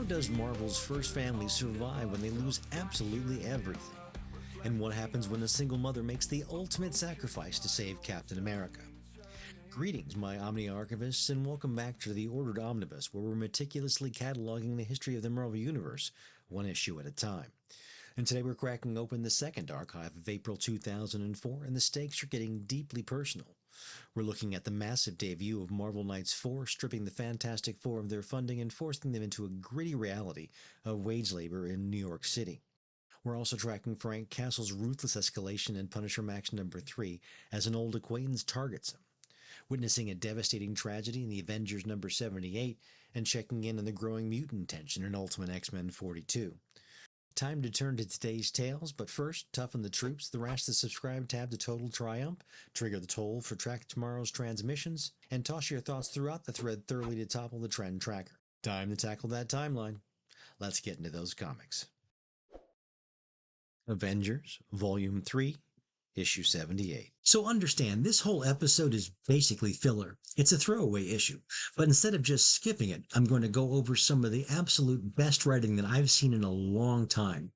How does Marvel's first family survive when they lose absolutely everything? And what happens when a single mother makes the ultimate sacrifice to save Captain America? Greetings, my Omni Archivists, and welcome back to the Ordered Omnibus, where we're meticulously cataloging the history of the Marvel Universe, one issue at a time. And today we're cracking open the second archive of April 2004, and the stakes are getting deeply personal. We're looking at the massive debut of Marvel Knights 4, stripping the Fantastic Four of their funding and forcing them into a gritty reality of wage labor in New York City. We're also tracking Frank Castle's ruthless escalation in Punisher Max number 3 as an old acquaintance targets him, witnessing a devastating tragedy in the Avengers number 78, and checking in on the growing mutant tension in UltimateXMen 42. Time to turn to today's tales, but first, toughen the troops, thrash the subscribe tab to total triumph, trigger the toll for track tomorrow's transmissions, and toss your thoughts throughout the thread thoroughly to topple the trend tracker. Time to tackle that timeline. Let's get into those comics. Avengers, Volume 3, Issue 78. So understand, this whole episode is basically filler. It's a throwaway issue. But instead of just skipping it, I'm going to go over some of the absolute best writing that I've seen in a long time.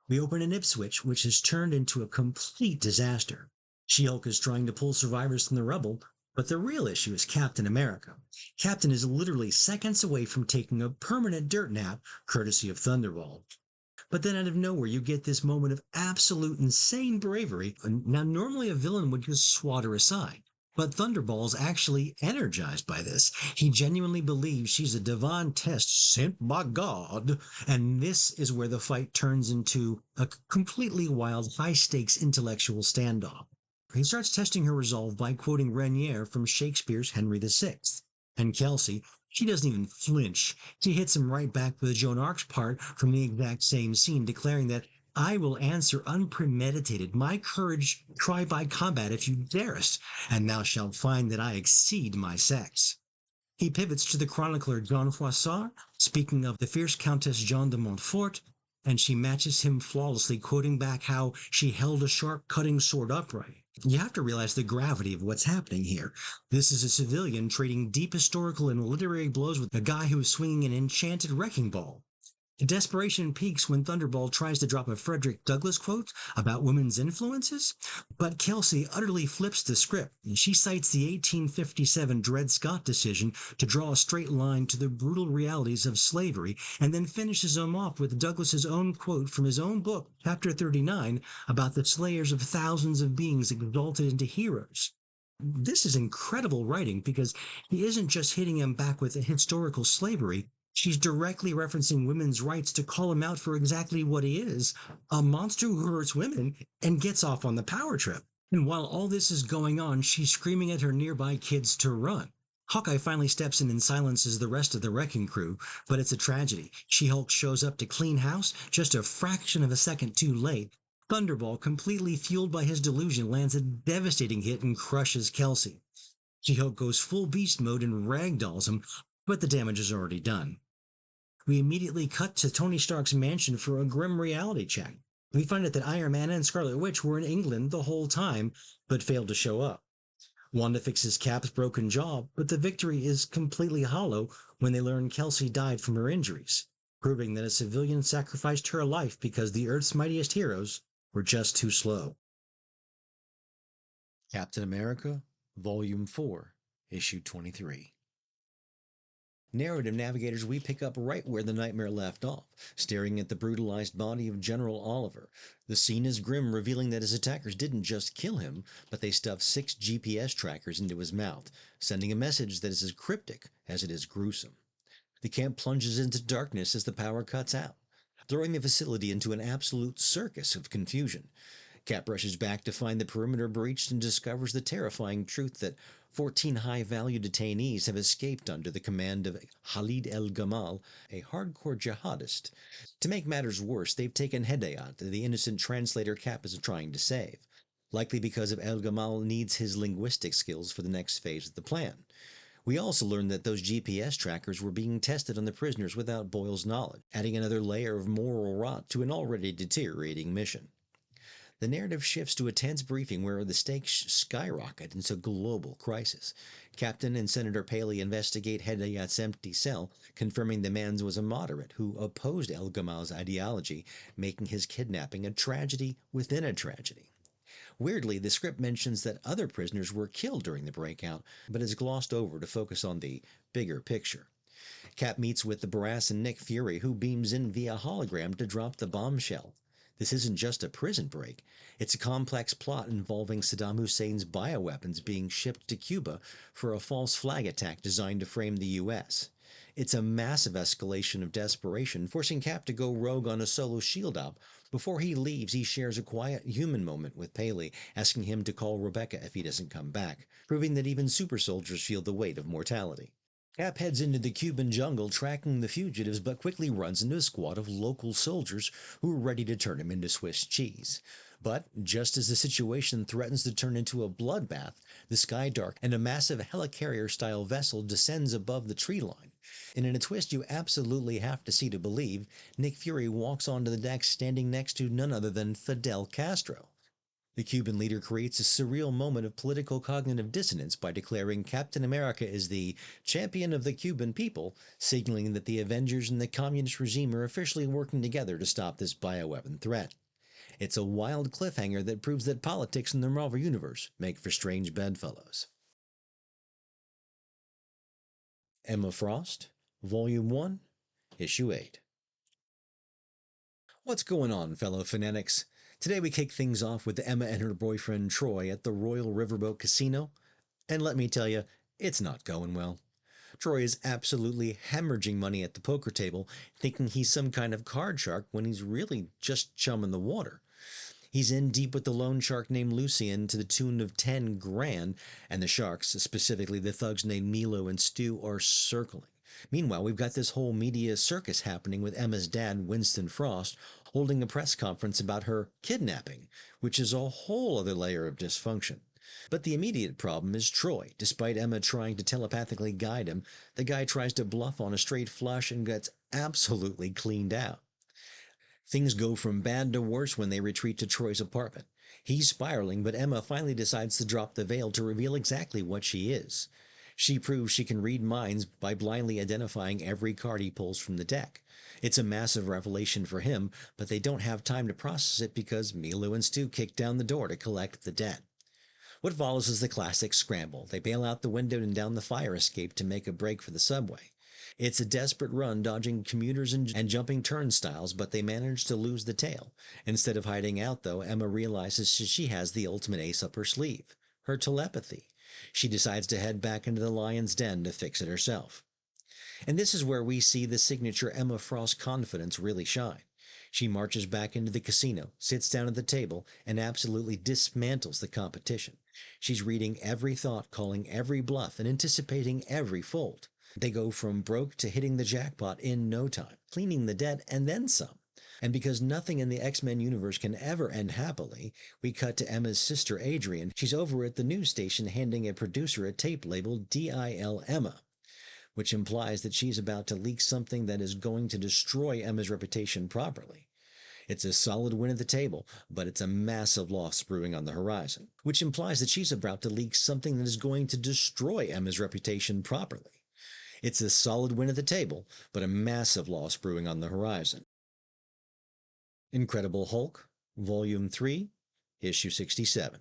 We open in Ipswich, which has turned into a complete disaster. She-Hulk is trying to pull survivors from the rubble, but the real issue is Captain America. Captain is literally seconds away from taking a permanent dirt nap, courtesy of Thunderball. But then out of nowhere, you get this moment of absolute insane bravery. Now, normally a villain would just swat her aside. But Thunderball is actually energized by this. He genuinely believes she's a divine test sent by God. And this is where the fight turns into a completely wild, high-stakes intellectual standoff. He starts testing her resolve by quoting Renier from Shakespeare's Henry VI. And Kelsey, she doesn't even flinch. She hits him right back with a Joan Arc's part from the exact same scene, declaring that I will answer unpremeditated, my courage try by combat if you darest, and thou shalt find that I exceed my sex. He pivots to the chronicler Jean Froissart, speaking of the fierce Countess Jeanne de Montfort, and she matches him flawlessly, quoting back how she held a sharp cutting sword upright. You have to realize the gravity of what's happening here. This is a civilian trading deep historical and literary blows with a guy who is swinging an enchanted wrecking ball. The desperation peaks when Thunderball tries to drop a Frederick Douglass quote about women's influences, but Kelsey utterly flips the script. She cites the 1857 Dred Scott decision to draw a straight line to the brutal realities of slavery, and then finishes him off with Douglass's own quote from his own book, Chapter 39, about the slayers of thousands of beings exalted into heroes. This is incredible writing because he isn't just hitting him back with historical slavery. She's directly referencing women's rights to call him out for exactly what he is, a monster who hurts women and gets off on the power trip. And while all this is going on, she's screaming at her nearby kids to run. Hawkeye finally steps in and silences the rest of the wrecking crew, but it's a tragedy. She-Hulk shows up to clean house just a fraction of a second too late. Thunderball, completely fueled by his delusion, lands a devastating hit and crushes Kelsey. She-Hulk goes full beast mode and ragdolls him, but the damage is already done. We immediately cut to Tony Stark's mansion for a grim reality check. We find out that Iron Man and Scarlet Witch were in England the whole time, but failed to show up. Wanda fixes Cap's broken jaw, but the victory is completely hollow when they learn Kelsey died from her injuries, proving that a civilian sacrificed her life because the Earth's mightiest heroes were just too slow. Captain America, Volume 4, Issue 23. Narrative navigators, we pick up right where the nightmare left off, staring at the brutalized body of General Oliver. The scene is grim, revealing that his attackers didn't just kill him, but they stuffed 6 GPS trackers into his mouth, sending a message that is as cryptic as it is gruesome. The camp plunges into darkness as the power cuts out, throwing the facility into an absolute circus of confusion. Cap rushes back to find the perimeter breached and discovers the terrifying truth that 14 high-value detainees have escaped under the command of Khalid el-Gamal, a hardcore jihadist. To make matters worse, they've taken Hedayat, the innocent translator Cap is trying to save, likely because of el-Gamal needs his linguistic skills for the next phase of the plan. We also learned that those GPS trackers were being tested on the prisoners without Boyle's knowledge, adding another layer of moral rot to an already deteriorating mission. The narrative shifts to a tense briefing where the stakes skyrocket into global crisis. Captain and Senator Paley investigate Hedayat's empty cell, confirming the man was a moderate who opposed El Gamal's ideology, making his kidnapping a tragedy within a tragedy. Weirdly, the script mentions that other prisoners were killed during the breakout, but is glossed over to focus on the bigger picture. Cap meets with the brass and Nick Fury, who beams in via hologram to drop the bombshell. This isn't just a prison break, it's a complex plot involving Saddam Hussein's bioweapons being shipped to Cuba for a false flag attack designed to frame the US. It's a massive escalation of desperation, forcing Cap to go rogue on a solo shield op. Before he leaves, he shares a quiet human moment with Paley, asking him to call Rebecca if he doesn't come back, proving that even super soldiers feel the weight of mortality. Cap heads into the Cuban jungle tracking the fugitives, but quickly runs into a squad of local soldiers who are ready to turn him into Swiss cheese. But just as the situation threatens to turn into a bloodbath, the sky dark and a massive helicarrier-style vessel descends above the tree line. And in a twist you absolutely have to see to believe, Nick Fury walks onto the deck standing next to none other than Fidel Castro. The Cuban leader creates a surreal moment of political cognitive dissonance by declaring Captain America is the champion of the Cuban people, signaling that the Avengers and the communist regime are officially working together to stop this bioweapon threat. It's a wild cliffhanger that proves that politics in the Marvel Universe make for strange bedfellows. Emma Frost, Volume 1, Issue 8. What's going on, fellow fanatics? Today we kick things off with Emma and her boyfriend Troy at the Royal Riverboat Casino, and let me tell you, it's not going well. Troy is absolutely hemorrhaging money at the poker table, thinking he's some kind of card shark when he's really just chumming the water. He's in deep with the loan shark named Lucian to the tune of 10 grand, and the sharks, specifically the thugs named Milo and Stu, are circling. Meanwhile, we've got this whole media circus happening with Emma's dad, Winston Frost, holding a press conference about her kidnapping, which is a whole other layer of dysfunction. But the immediate problem is Troy. Despite Emma trying to telepathically guide him, the guy tries to bluff on a straight flush and gets absolutely cleaned out. Things go from bad to worse when they retreat to Troy's apartment. He's spiraling, but Emma finally decides to drop the veil to reveal exactly what she is. She proves she can read minds by blindly identifying every card he pulls from the deck. It's a massive revelation for him, but they don't have time to process it because Milo and Stu kick down the door to collect the debt. What follows is the classic scramble. They bail out the window and down the fire escape to make a break for the subway. It's a desperate run, dodging commuters and jumping turnstiles, but they manage to lose the tail. Instead of hiding out, though, Emma realizes she has the ultimate ace up her sleeve, her telepathy. She decides to head back into the lion's den to fix it herself. And this is where we see the signature Emma Frost confidence really shine. She marches back into the casino, sits down at the table, and absolutely dismantles the competition. She's reading every thought, calling every bluff, and anticipating every fold. They go from broke to hitting the jackpot in no time, cleaning the debt and then some. And because nothing in the X-Men universe can ever end happily, we cut to Emma's sister Adrian. She's over at the news station handing a producer a tape labeled DIL Emma, which implies that she's about to leak something that is going to destroy Emma's reputation properly. It's a solid win at the table, but it's a massive loss brewing on the horizon, which implies that she's about to leak something that is going to destroy Emma's reputation properly. It's a solid win at the table, but a massive loss brewing on the horizon. Incredible Hulk, Volume 3, Issue 67.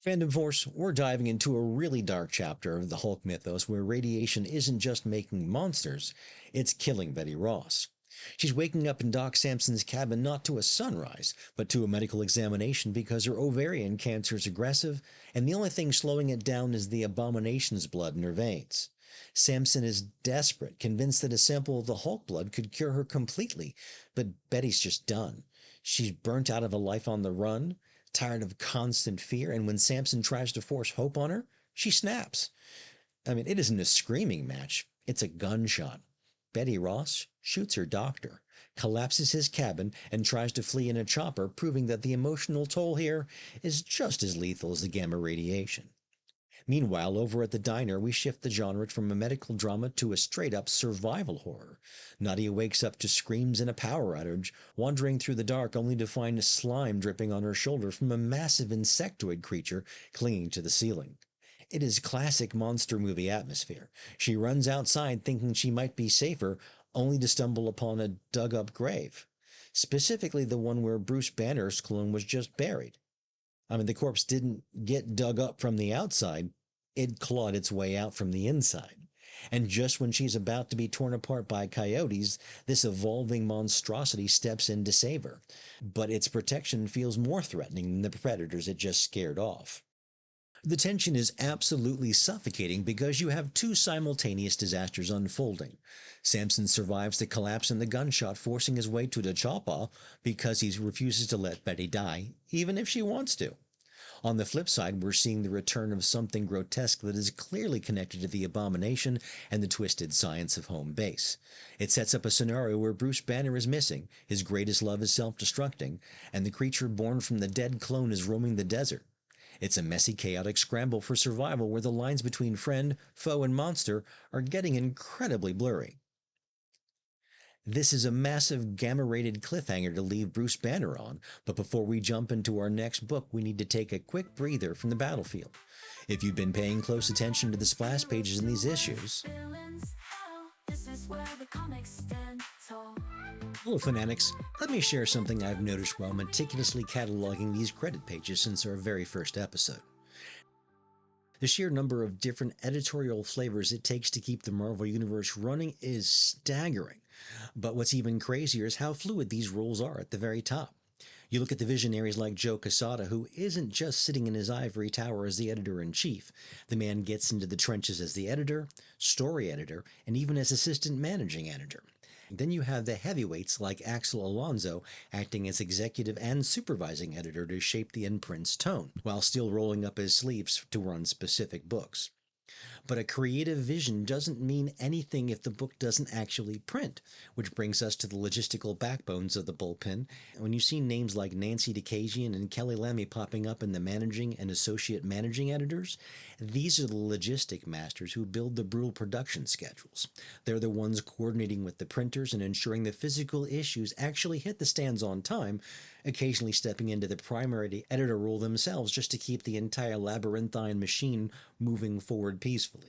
Fandom Force, we're diving into a really dark chapter of the Hulk mythos where radiation isn't just making monsters, it's killing Betty Ross. She's waking up in Doc Samson's cabin not to a sunrise, but to a medical examination because her ovarian cancer is aggressive, and the only thing slowing it down is the abomination's blood in her veins. Samson is desperate, convinced that a sample of the Hulk blood could cure her completely, but Betty's just done. She's burnt out of a life on the run, tired of constant fear, and when Samson tries to force hope on her, she snaps. It isn't a screaming match, it's a gunshot. Betty Ross shoots her doctor, collapses his cabin, and tries to flee in a chopper, proving that the emotional toll here is just as lethal as the gamma radiation. Meanwhile, over at the diner, we shift the genre from a medical drama to a straight-up survival horror. Nadia wakes up to screams and a power outage, wandering through the dark only to find slime dripping on her shoulder from a massive insectoid creature clinging to the ceiling. It is classic monster movie atmosphere. She runs outside thinking she might be safer, only to stumble upon a dug-up grave. Specifically the one where Bruce Banner's clone was just buried. I mean, the corpse didn't get dug up from the outside, it clawed its way out from the inside. And just when she's about to be torn apart by coyotes, this evolving monstrosity steps in to save her. But its protection feels more threatening than the predators it just scared off. The tension is absolutely suffocating because you have two simultaneous disasters unfolding. Samson survives the collapse and the gunshot, forcing his way to the chopper because he refuses to let Betty die, even if she wants to. On the flip side, we're seeing the return of something grotesque that is clearly connected to the abomination and the twisted science of home base. It sets up a scenario where Bruce Banner is missing, his greatest love is self-destructing, and the creature born from the dead clone is roaming the desert. It's a messy, chaotic scramble for survival where the lines between friend, foe, and monster are getting incredibly blurry. This is a massive gamma-rated cliffhanger to leave Bruce Banner on, but before we jump into our next book, we need to take a quick breather from the battlefield. If you've been paying close attention to the splash pages in these issues, hello Fanatics, let me share something I've noticed while meticulously cataloging these credit pages since our very first episode. The sheer number of different editorial flavors it takes to keep the Marvel Universe running is staggering. But what's even crazier is how fluid these roles are at the very top. You look at the visionaries like Joe Quesada, who isn't just sitting in his ivory tower as the editor-in-chief. The man gets into the trenches as the editor, story editor, and even as assistant managing editor. Then you have the heavyweights like Axel Alonso acting as executive and supervising editor to shape the imprint's tone, while still rolling up his sleeves to run specific books. But a creative vision doesn't mean anything if the book doesn't actually print, which brings us to the logistical backbones of the bullpen. When you see names like Nancy DeCasian and Kelly Lammy popping up in the managing and associate managing editors, these are the logistic masters who build the brutal production schedules. They're the ones coordinating with the printers and ensuring the physical issues actually hit the stands on time, occasionally stepping into the primary editor role themselves just to keep the entire labyrinthine machine moving forward peacefully.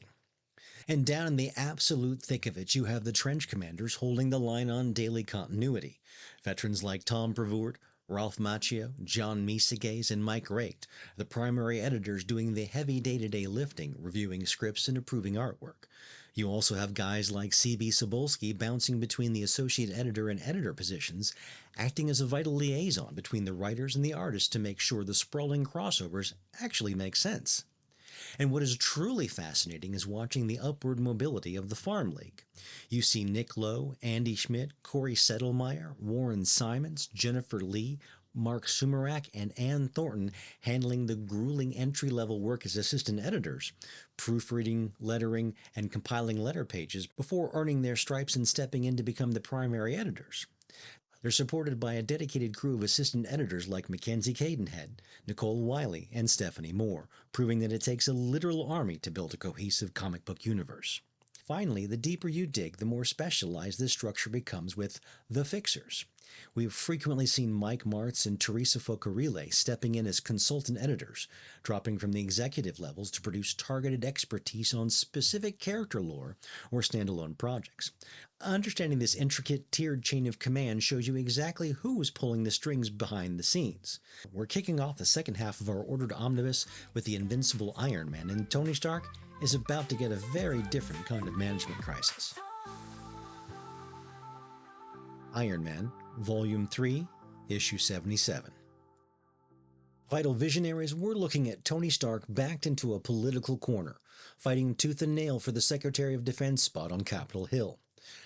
And down in the absolute thick of it, you have the trench commanders holding the line on daily continuity. Veterans like Tom Brevoort, Ralph Macchio, John Miesegues, and Mike Raked, the primary editors doing the heavy day-to-day lifting, reviewing scripts and approving artwork. You also have guys like C.B. Sobolski bouncing between the associate editor and editor positions, acting as a vital liaison between the writers and the artists to make sure the sprawling crossovers actually make sense. And what is truly fascinating is watching the upward mobility of the Farm League. You see Nick Lowe, Andy Schmidt, Corey Settlemeyer, Warren Simons, Jennifer Lee, Mark Sumerak, and Ann Thornton handling the grueling entry-level work as assistant editors, proofreading, lettering, and compiling letter pages before earning their stripes and stepping in to become the primary editors. They're supported by a dedicated crew of assistant editors like Mackenzie Cadenhead, Nicole Wiley, and Stephanie Moore, proving that it takes a literal army to build a cohesive comic book universe. Finally, the deeper you dig, the more specialized this structure becomes with the Fixers. We've frequently seen Mike Martz and Teresa Focarile stepping in as consultant editors, dropping from the executive levels to produce targeted expertise on specific character lore or standalone projects. Understanding this intricate tiered chain of command shows you exactly who's pulling the strings behind the scenes. We're kicking off the second half of our Ordered Omnibus with the invincible Iron Man, and Tony Stark is about to get a very different kind of management crisis. Iron Man, Volume 3, Issue 77. Vital Visionaries, we're looking at Tony Stark backed into a political corner, fighting tooth and nail for the Secretary of Defense spot on Capitol Hill.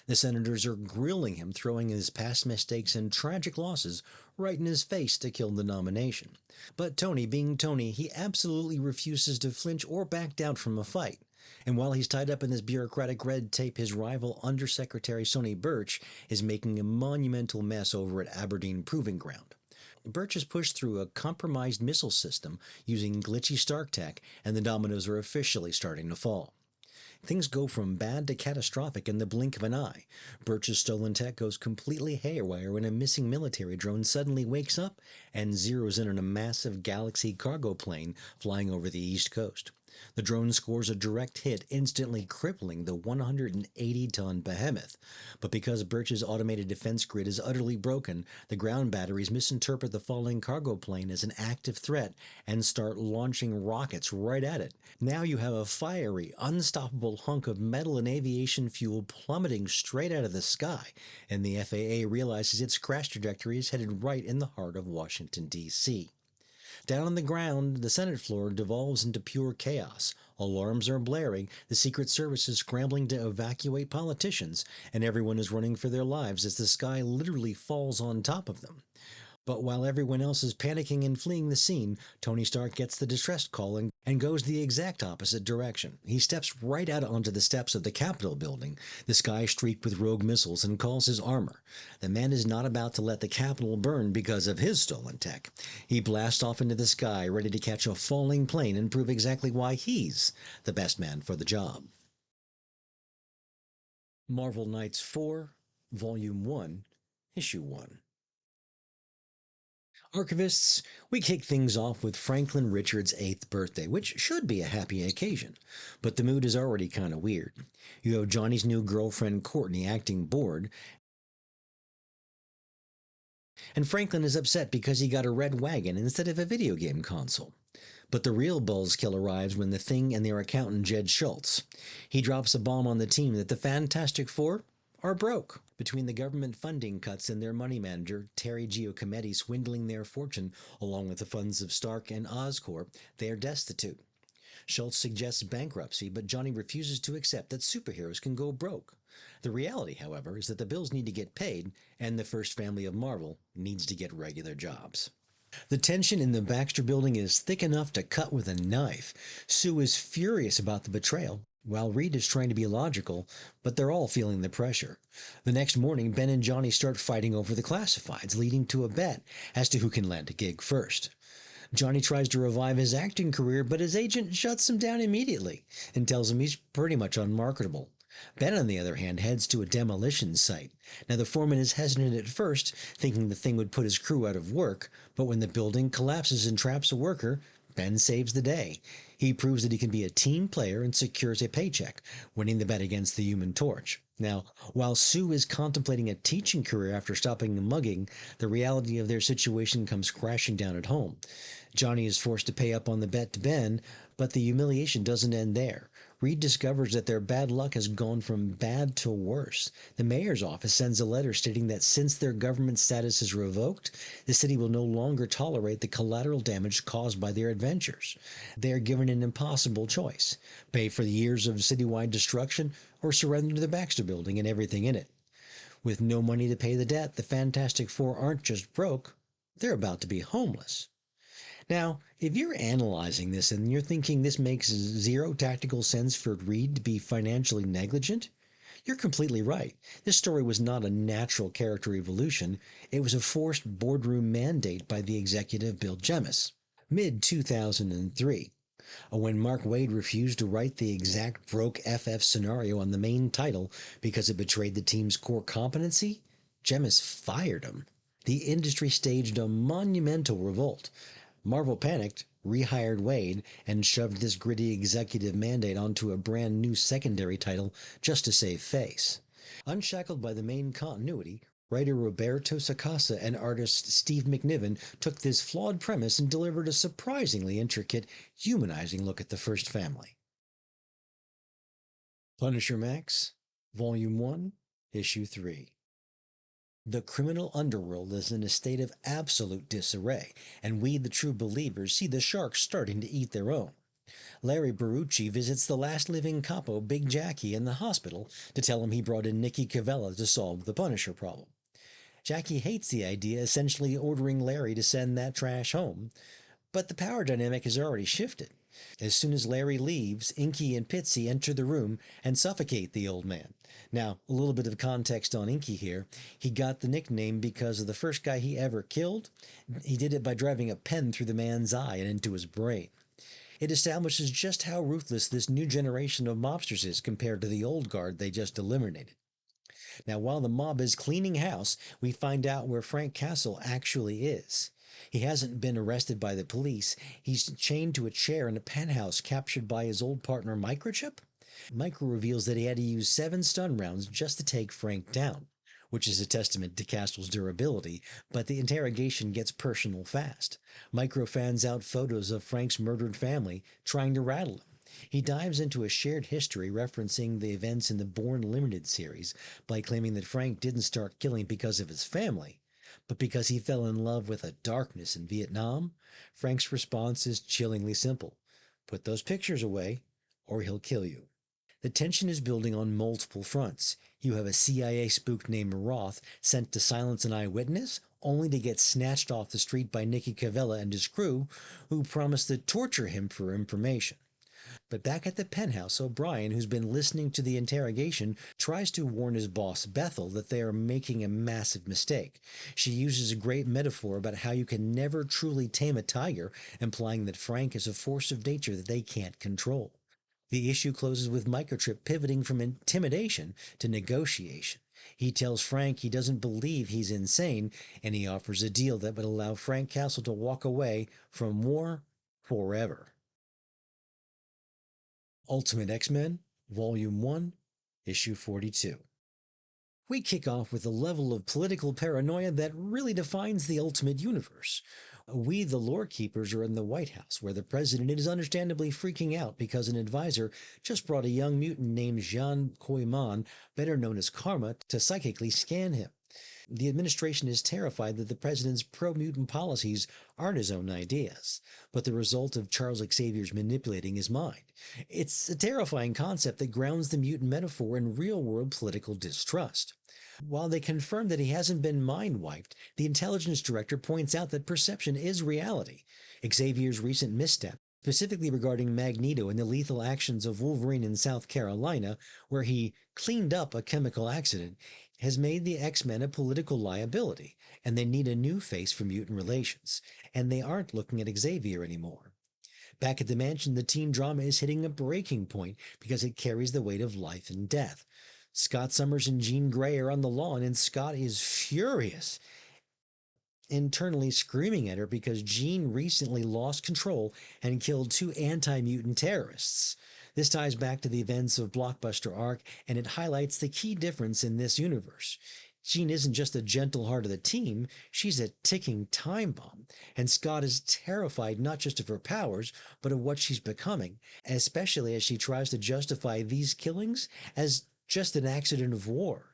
The senators are grilling him, throwing his past mistakes and tragic losses right in his face to kill the nomination. But Tony, being Tony, he absolutely refuses to flinch or back down from a fight. And while he's tied up in this bureaucratic red tape, his rival Undersecretary Sonny Birch is making a monumental mess over at Aberdeen Proving Ground. Birch is pushed through a compromised missile system using glitchy Stark tech, and the dominoes are officially starting to fall. Things go from bad to catastrophic in the blink of an eye. Birch's stolen tech goes completely haywire when a missing military drone suddenly wakes up and zeroes in on a massive Galaxy cargo plane flying over the East Coast. The drone scores a direct hit, instantly crippling the 180-ton behemoth. But because Birch's automated defense grid is utterly broken, the ground batteries misinterpret the falling cargo plane as an active threat and start launching rockets right at it. Now you have a fiery, unstoppable hunk of metal and aviation fuel plummeting straight out of the sky, and the FAA realizes its crash trajectory is headed right in the heart of Washington, D.C. Down on the ground, the Senate floor devolves into pure chaos. Alarms are blaring, the Secret Service is scrambling to evacuate politicians, and everyone is running for their lives as the sky literally falls on top of them. But while everyone else is panicking and fleeing the scene, Tony Stark gets the distress call and goes the exact opposite direction. He steps right out onto the steps of the Capitol building, the sky streaked with rogue missiles, and calls his armor. The man is not about to let the Capitol burn because of his stolen tech. He blasts off into the sky, ready to catch a falling plane and prove exactly why he's the best man for the job. Marvel Knights 4, Volume 1, Issue 1. Archivists, we kick things off with Franklin Richards' 8th birthday, which should be a happy occasion, but the mood is already kind of weird. You have Johnny's new girlfriend Courtney acting bored, and Franklin is upset because he got a red wagon instead of a video game console. But the real buzzkill arrives when the Thing and their accountant Jed Schultz. He drops a bomb on the team that the Fantastic Four are broke. Between the government funding cuts and their money manager, Terry Giacometti, swindling their fortune, along with the funds of Stark and Oscorp, they are destitute. Schultz suggests bankruptcy, but Johnny refuses to accept that superheroes can go broke. The reality, however, is that the bills need to get paid, and the first family of Marvel needs to get regular jobs. The tension in the Baxter building is thick enough to cut with a knife. Sue is furious about the betrayal, while Reed is trying to be logical, but they're all feeling the pressure. The next morning, Ben and Johnny start fighting over the classifieds, leading to a bet as to who can land a gig first. Johnny tries to revive his acting career, but his agent shuts him down immediately and tells him he's pretty much unmarketable. Ben, on the other hand, heads to a demolition site. Now, the foreman is hesitant at first, thinking the thing would put his crew out of work, but when the building collapses and traps a worker, Ben saves the day. He proves that he can be a team player and secures a paycheck, winning the bet against the Human Torch. Now, while Sue is contemplating a teaching career after stopping the mugging, the reality of their situation comes crashing down at home. Johnny is forced to pay up on the bet to Ben, but the humiliation doesn't end there. Reed discovers that their bad luck has gone from bad to worse. The mayor's office sends a letter stating that since their government status is revoked, the city will no longer tolerate the collateral damage caused by their adventures. They are given an impossible choice: pay for the years of citywide destruction or surrender to the Baxter building and everything in it. With no money to pay the debt, the Fantastic Four aren't just broke, they're about to be homeless. Now, if you're analyzing this and you're thinking this makes zero tactical sense for Reed to be financially negligent, you're completely right. This story was not a natural character evolution, it was a forced boardroom mandate by the executive Bill Jemas. Mid-2003. When Mark Waid refused to write the exact broke FF scenario on the main title because it betrayed the team's core competency, Jemas fired him. The industry staged a monumental revolt. Marvel panicked, rehired Waid, and shoved this gritty executive mandate onto a brand new secondary title just to save face. Unshackled by the main continuity, writer Roberto Sacasa and artist Steve McNiven took this flawed premise and delivered a surprisingly intricate, humanizing look at the first family. Punisher Max, Volume 1, Issue 3. The criminal underworld is in a state of absolute disarray, and we, the true believers, see the sharks starting to eat their own. Larry Barucci visits the last living capo, Big Jackie, in the hospital to tell him he brought in Nikki Cavella to solve the Punisher problem. Jackie hates the idea, essentially ordering Larry to send that trash home, but the power dynamic has already shifted. As soon as Larry leaves, Inky and Pitsy enter the room and suffocate the old man. Now, a little bit of context on Inky here. He got the nickname because of the first guy he ever killed. He did it by driving a pen through the man's eye and into his brain. It establishes just how ruthless this new generation of mobsters is compared to the old guard they just eliminated. Now, while the mob is cleaning house, we find out where Frank Castle actually is. He hasn't been arrested by the police. He's chained to a chair in a penthouse captured by his old partner Microchip. Micro reveals that he had to use 7 stun rounds just to take Frank down, which is a testament to Castle's durability, but the interrogation gets personal fast. Micro fans out photos of Frank's murdered family, trying to rattle him. He dives into a shared history referencing the events in the Bourne Limited series by claiming that Frank didn't start killing because of his family, but because he fell in love with a darkness in Vietnam. Frank's response is chillingly simple. Put those pictures away, or he'll kill you. The tension is building on multiple fronts. You have a CIA spook named Roth sent to silence an eyewitness, only to get snatched off the street by Nicky Cavella and his crew, who promise to torture him for information. But back at the penthouse, O'Brien, who's been listening to the interrogation, tries to warn his boss, Bethel, that they are making a massive mistake. She uses a great metaphor about how you can never truly tame a tiger, implying that Frank is a force of nature that they can't control. The issue closes with Microchip pivoting from intimidation to negotiation. He tells Frank he doesn't believe he's insane, and he offers a deal that would allow Frank Castle to walk away from war forever. Ultimate X-Men, Volume 1, Issue 42. We kick off with a level of political paranoia that really defines the Ultimate Universe. We, the lore keepers, are in the White House, where the president is understandably freaking out because an advisor just brought a young mutant named Jean Koiman, better known as Karma, to psychically scan him. The administration is terrified that the president's pro-mutant policies aren't his own ideas, but the result of Charles Xavier's manipulating his mind. It's a terrifying concept that grounds the mutant metaphor in real-world political distrust. While they confirm that he hasn't been mind-wiped, the intelligence director points out that perception is reality. Xavier's recent misstep, specifically regarding Magneto and the lethal actions of Wolverine in South Carolina, where he cleaned up a chemical accident, has made the X-Men a political liability, and they need a new face for mutant relations, and they aren't looking at Xavier anymore. Back at the mansion, the teen drama is hitting a breaking point because it carries the weight of life and death. Scott Summers and Jean Grey are on the lawn, and Scott is furious, internally screaming at her because Jean recently lost control and killed 2 anti-mutant terrorists. This ties back to the events of Blockbuster Arc, and it highlights the key difference in this universe. Jean isn't just a gentle heart of the team, she's a ticking time bomb, and Scott is terrified not just of her powers, but of what she's becoming, especially as she tries to justify these killings as just an accident of war.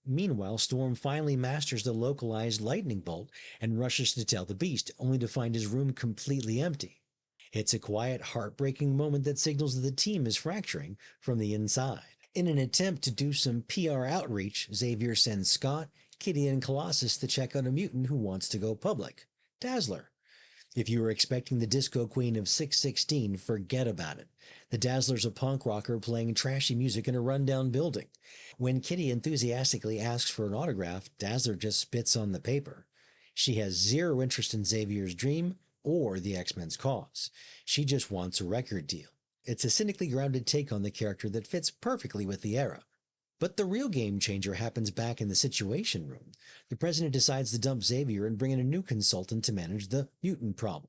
Meanwhile, Storm finally masters the localized lightning bolt and rushes to tell the Beast, only to find his room completely empty. It's a quiet, heartbreaking moment that signals that the team is fracturing from the inside. In an attempt to do some PR outreach, Xavier sends Scott, Kitty, and Colossus to check on a mutant who wants to go public, Dazzler. If you were expecting the disco queen of 616, forget about it. The Dazzler's a punk rocker playing trashy music in a rundown building. When Kitty enthusiastically asks for an autograph, Dazzler just spits on the paper. She has zero interest in Xavier's dream or the X-Men's cause. She just wants a record deal. It's a cynically grounded take on the character that fits perfectly with the era. But the real game changer happens back in the Situation Room. The president decides to dump Xavier and bring in a new consultant to manage the mutant problem.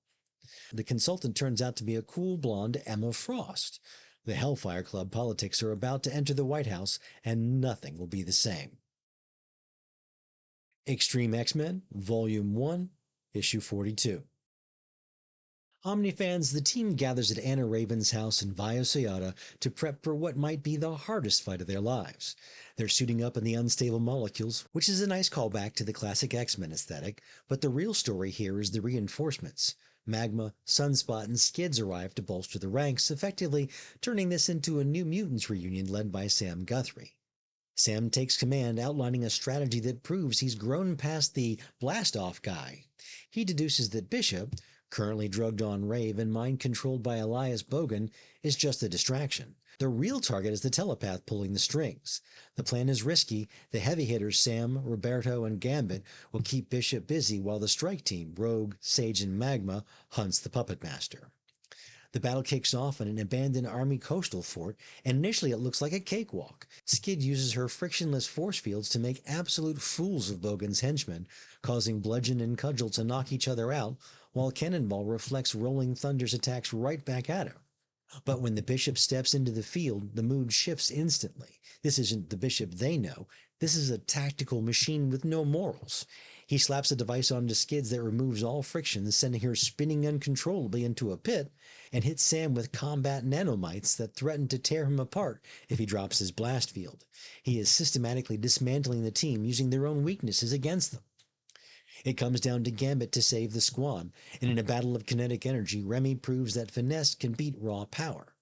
The consultant turns out to be a cool blonde Emma Frost. The Hellfire Club politics are about to enter the White House, and nothing will be the same. X-treme X-Men, Volume 1, Issue 42. Omnifans, the team gathers at Anna Raven's house in Via Ciotta to prep for what might be the hardest fight of their lives. They're suiting up in the unstable molecules, which is a nice callback to the classic X-Men aesthetic, but the real story here is the reinforcements. Magma, Sunspot, and Skids arrive to bolster the ranks, effectively turning this into a New Mutants reunion led by Sam Guthrie. Sam takes command, outlining a strategy that proves he's grown past the blast-off guy. He deduces that Bishop, currently drugged on rave and mind-controlled by Elias Bogan, is just a distraction. The real target is the telepath pulling the strings. The plan is risky. The heavy hitters Sam, Roberto, and Gambit will keep Bishop busy while the strike team, Rogue, Sage, and Magma, hunts the Puppet Master. The battle kicks off in an abandoned army coastal fort, and initially it looks like a cakewalk. Skid uses her frictionless force fields to make absolute fools of Bogan's henchmen, causing Bludgeon and Cudgel to knock each other out, while Cannonball reflects Rolling Thunder's attacks right back at her. But when the bishop steps into the field, the mood shifts instantly. This isn't the bishop they know. This is a tactical machine with no morals. He slaps a device onto Skids that removes all friction, sending her spinning uncontrollably into a pit, and hits Sam with combat nanomites that threaten to tear him apart if he drops his blast field. He is systematically dismantling the team using their own weaknesses against them. It comes down to Gambit to save the squad, and in a battle of kinetic energy, Remy proves that finesse can beat raw power.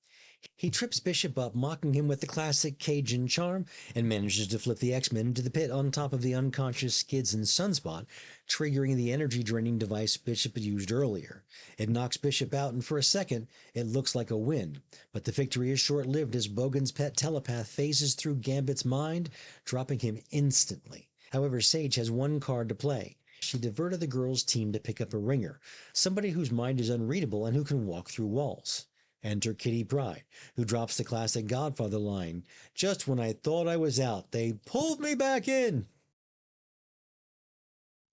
He trips Bishop up, mocking him with the classic Cajun charm, and manages to flip the X-Men into the pit on top of the unconscious Skids and Sunspot, triggering the energy-draining device Bishop had used earlier. It knocks Bishop out, and for a second, it looks like a win, but the victory is short-lived as Bogan's pet telepath phases through Gambit's mind, dropping him instantly. However, Sage has one card to play. She diverted the girls' team to pick up a ringer, somebody whose mind is unreadable and who can walk through walls. Enter Kitty Pryde, who drops the classic Godfather line, "Just when I thought I was out, they pulled me back in."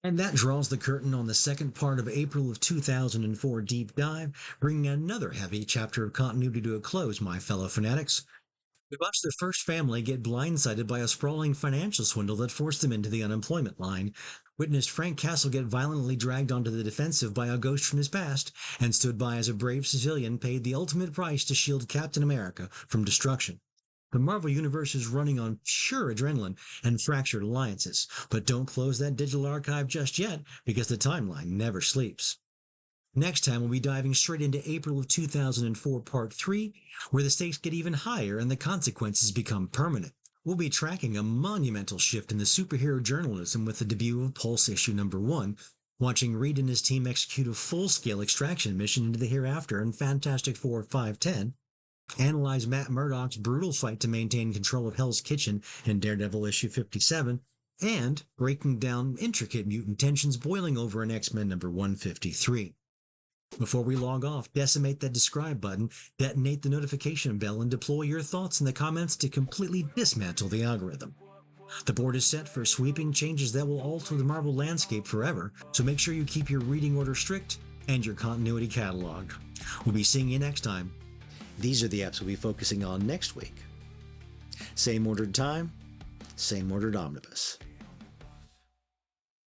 And that draws the curtain on the second part of April of 2004 Deep Dive, bringing another heavy chapter of continuity to a close, my fellow fanatics. We watched the first family get blindsided by a sprawling financial swindle that forced them into the unemployment line, witnessed Frank Castle get violently dragged onto the defensive by a ghost from his past, and stood by as a brave civilian paid the ultimate price to shield Captain America from destruction. The Marvel Universe is running on pure adrenaline and fractured alliances, but don't close that digital archive just yet, because the timeline never sleeps. Next time, we'll be diving straight into April of 2004 Part 3, where the stakes get even higher and the consequences become permanent. We'll be tracking a monumental shift in the superhero journalism with the debut of Pulse issue number 1, watching Reed and his team execute a full-scale extraction mission into the hereafter in Fantastic Four 510, analyze Matt Murdock's brutal fight to maintain control of Hell's Kitchen in Daredevil issue 57, and breaking down intricate mutant tensions boiling over in X-Men number 153. Before we log off, decimate that subscribe button, detonate the notification bell, and deploy your thoughts in the comments to completely dismantle the algorithm. The board is set for sweeping changes that will alter the Marvel landscape forever, so make sure you keep your reading order strict and your continuity catalog. We'll be seeing you next time. These are the apps we'll be focusing on next week. Same ordered time, same ordered omnibus.